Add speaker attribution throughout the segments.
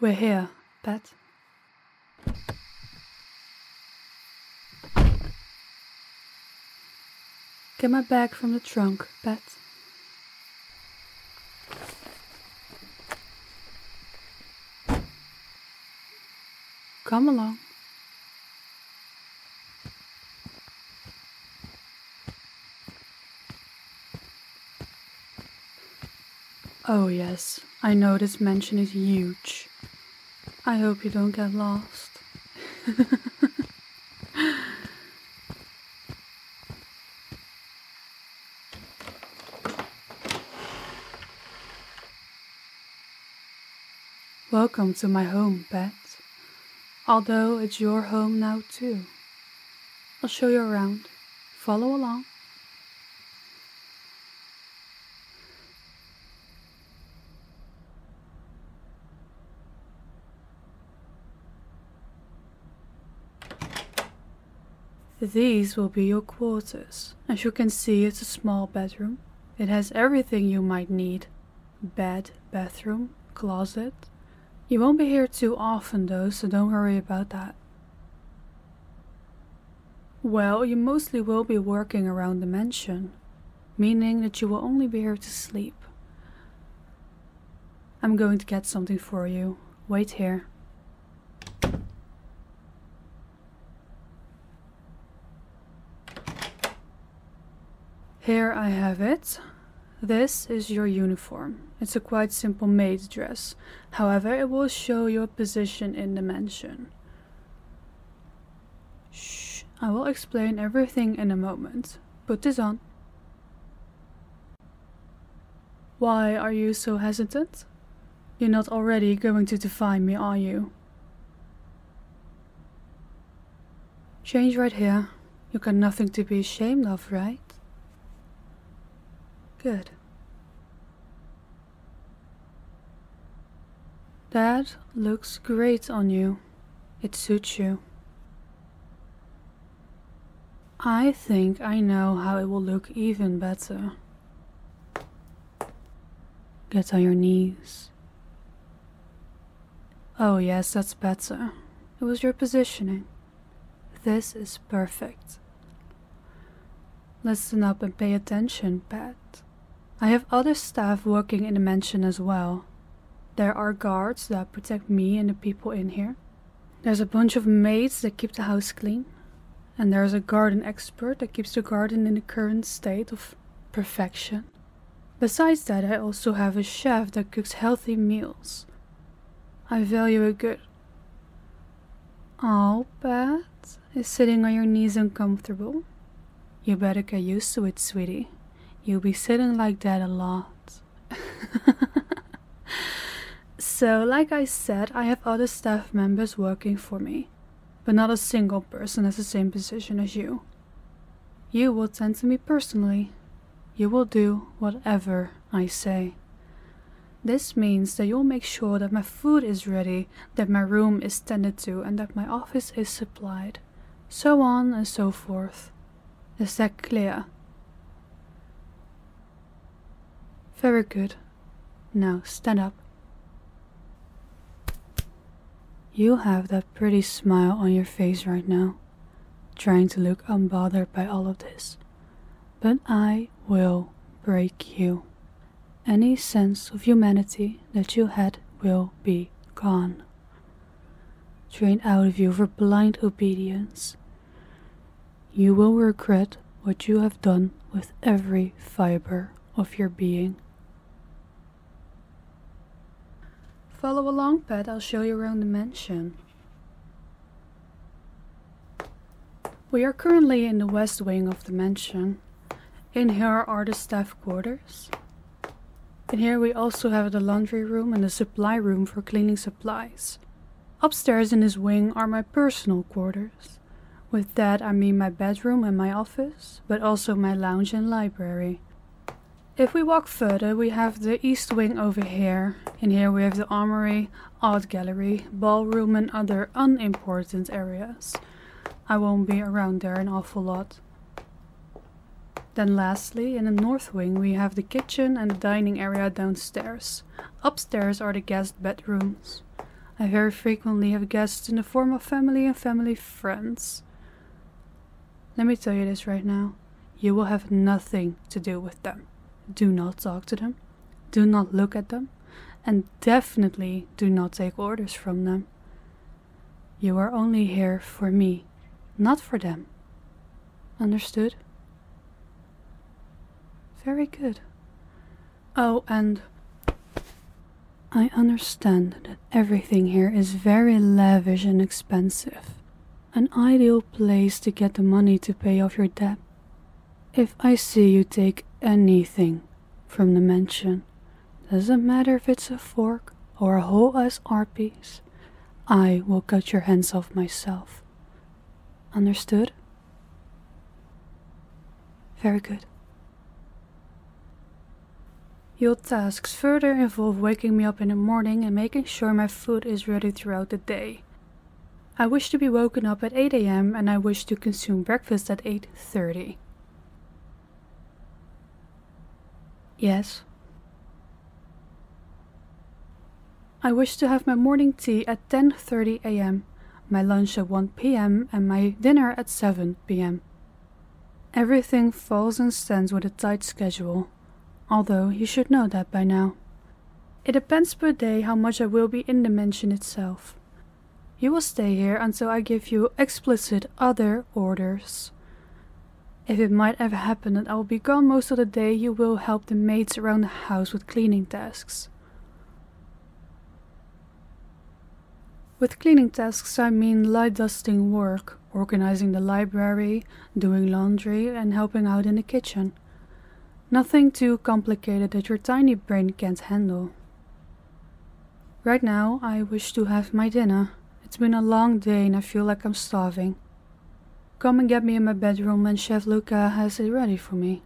Speaker 1: We're here, pet. Get my bag from the trunk, pet. Come along. Oh yes, I know this mansion is huge. I hope you don't get lost. Welcome to my home, pet. Although it's your home now too. I'll show you around. Follow along. These will be your quarters. As you can see, it's a small bedroom. It has everything you might need. Bed, bathroom, closet. You won't be here too often though, so don't worry about that. Well, you mostly will be working around the mansion, meaning that you will only be here to sleep. I'm going to get something for you. Wait here. Here I have it. This is your uniform. It's a quite simple maid's dress. However, it will show your position in the mansion. Shh, I will explain everything in a moment. Put this on. Why are you so hesitant? You're not already going to defy me, are you? Change right here. You got nothing to be ashamed of, right? Good. That looks great on you. It suits you. I think I know how it will look even better. Get on your knees. Oh yes, that's better. It was your positioning. This is perfect. Listen up and pay attention, pet. I have other staff working in the mansion as well. There are guards that protect me and the people in here. There's a bunch of maids that keep the house clean. And there's a garden expert that keeps the garden in the current state of perfection. Besides that, I also have a chef that cooks healthy meals. I value it good. Oh, pet, is sitting on your knees uncomfortable? You better get used to it, sweetie. You'll be sitting like that a lot. So, like I said, I have other staff members working for me, but not a single person has the same position as you. You will tend to me personally. You will do whatever I say. This means that you'll make sure that my food is ready, that my room is tended to, and that my office is supplied. So on and so forth. Is that clear? Very good. Now stand up. You have that pretty smile on your face right now, trying to look unbothered by all of this. But I will break you. Any sense of humanity that you had will be gone. Drained out of you for blind obedience. You will regret what you have done with every fiber of your being. Follow along, pet. I'll show you around the mansion. We are currently in the west wing of the mansion. In here are the staff quarters. In here we also have the laundry room and the supply room for cleaning supplies. Upstairs in this wing are my personal quarters. With that I mean my bedroom and my office, but also my lounge and library. If we walk further, we have the east wing over here. In here we have the armory, art gallery, ballroom and other unimportant areas. I won't be around there an awful lot. Then lastly, in the north wing we have the kitchen and the dining area downstairs. Upstairs are the guest bedrooms. I very frequently have guests in the form of family and family friends. Let me tell you this right now. You will have nothing to do with them. Do not talk to them. Do not look at them. And definitely do not take orders from them. You are only here for me, not for them. Understood? Very good. Oh, and I understand that everything here is very lavish and expensive. An ideal place to get the money to pay off your debt. If I see you take anything from the mansion, doesn't matter if it's a fork or a whole ass art piece, I will cut your hands off myself. Understood? Very good. Your tasks further involve waking me up in the morning and making sure my food is ready throughout the day. I wish to be woken up at 8 AM and I wish to consume breakfast at 8:30. Yes. I wish to have my morning tea at 10:30 AM, my lunch at 1 PM and my dinner at 7 PM. Everything falls and stands with a tight schedule, although you should know that by now. It depends per day how much I will be in the mansion itself. You will stay here until I give you explicit other orders. If it might ever happen that I will be gone most of the day, you will help the maids around the house with cleaning tasks. With cleaning tasks I mean light dusting work, organizing the library, doing laundry and helping out in the kitchen. Nothing too complicated that your tiny brain can't handle. Right now I wish to have my dinner. It's been a long day and I feel like I'm starving. Come and get me in my bedroom and Chef Luca has it ready for me.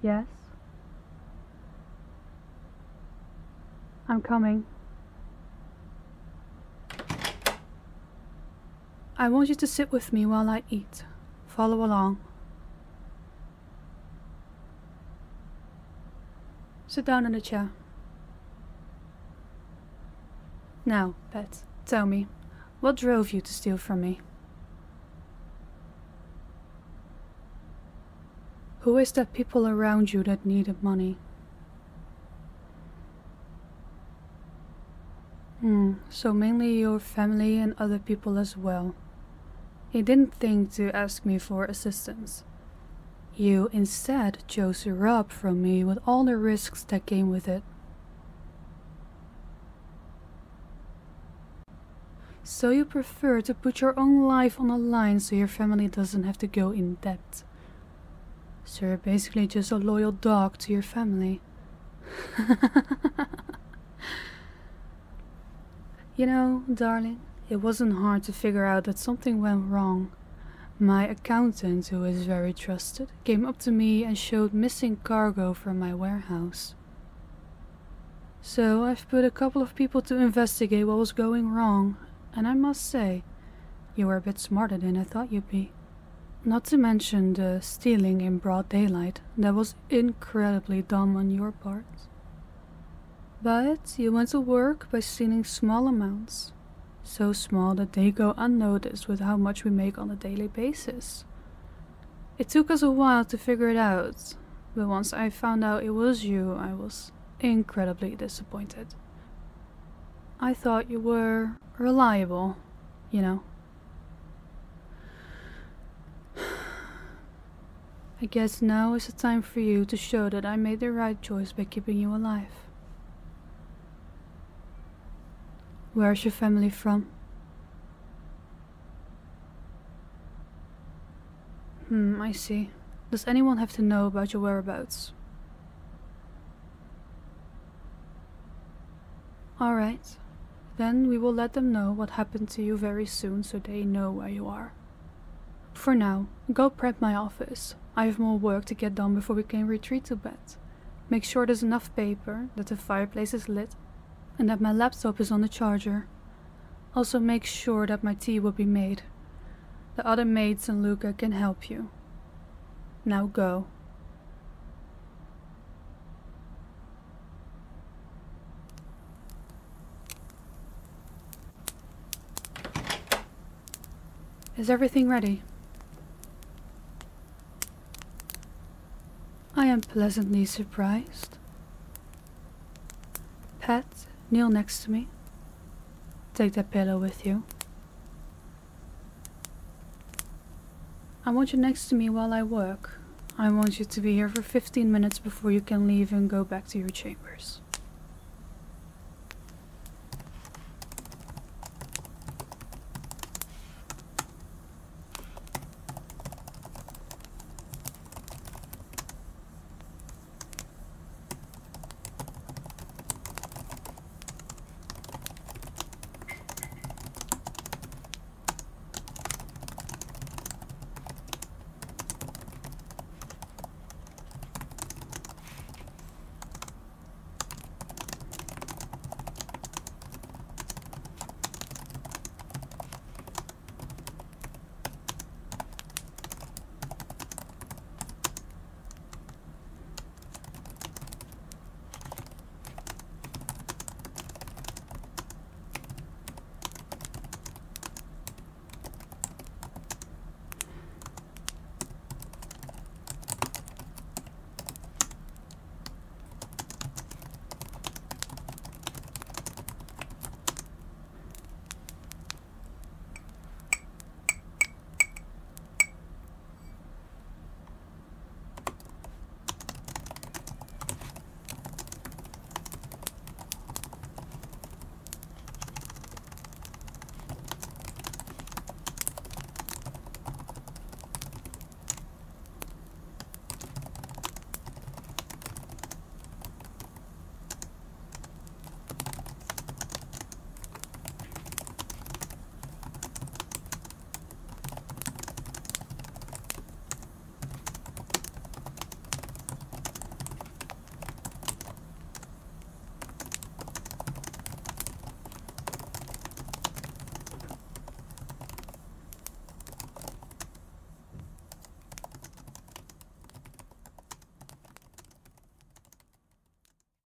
Speaker 1: Yes? I'm coming. I want you to sit with me while I eat. Follow along. Sit down in the chair. Now, pet, tell me, what drove you to steal from me? Who is that people around you that needed money? So mainly your family and other people as well. You didn't think to ask me for assistance. You instead chose to rob from me with all the risks that came with it. So you prefer to put your own life on the line so your family doesn't have to go in debt. So you're basically just a loyal dog to your family. You know, darling, it wasn't hard to figure out that something went wrong. My accountant, who is very trusted, came up to me and showed missing cargo from my warehouse. So I've put a couple of people to investigate what was going wrong, and I must say, you were a bit smarter than I thought you'd be. Not to mention the stealing in broad daylight, that was incredibly dumb on your part. But you went to work by stealing small amounts. So small that they go unnoticed with how much we make on a daily basis. It took us a while to figure it out, but once I found out it was you, I was incredibly disappointed. I thought you were reliable, you know. I guess now is the time for you to show that I made the right choice by keeping you alive. Where's your family from? I see. Does anyone have to know about your whereabouts? Alright. Then we will let them know what happened to you very soon so they know where you are. For now, go prep my office. I have more work to get done before we can retreat to bed. Make sure there's enough paper, that the fireplace is lit, and that my laptop is on the charger. Also make sure that my tea will be made. The other maids and Luca can help you. Now go. Is everything ready? I am pleasantly surprised. Pat, kneel next to me. Take that pillow with you. I want you next to me while I work. I want you to be here for 15 minutes before you can leave and go back to your chambers.